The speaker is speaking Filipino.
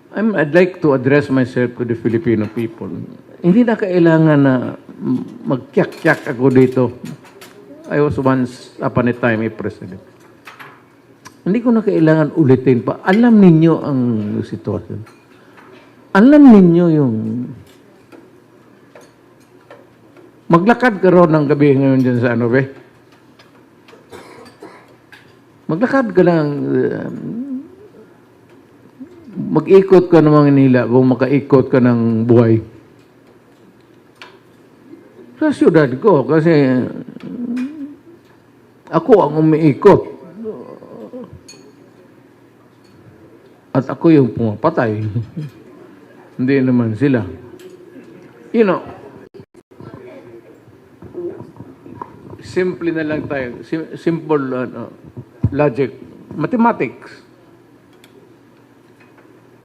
I'd like to address myself to the Filipino people. Hindi na kailangan na magkyak-kyak ako dito. I was once, upon a time, a president. Hindi ko na kailangan ulitin pa. Alam ninyo ang sitwasyon. Alam ninyo yung... Maglakad ka ron ng gabi ngayon dyan sa ano, be? Maglakad ka lang... mag-ikot ka ng Manila kung makaikot ka ng buhay. Sa siyudad ko, kasi ako ang umiikot. At ako yung pumapatay. Hindi naman sila. You know, simple na lang tayo. Simple logic. Mathematics.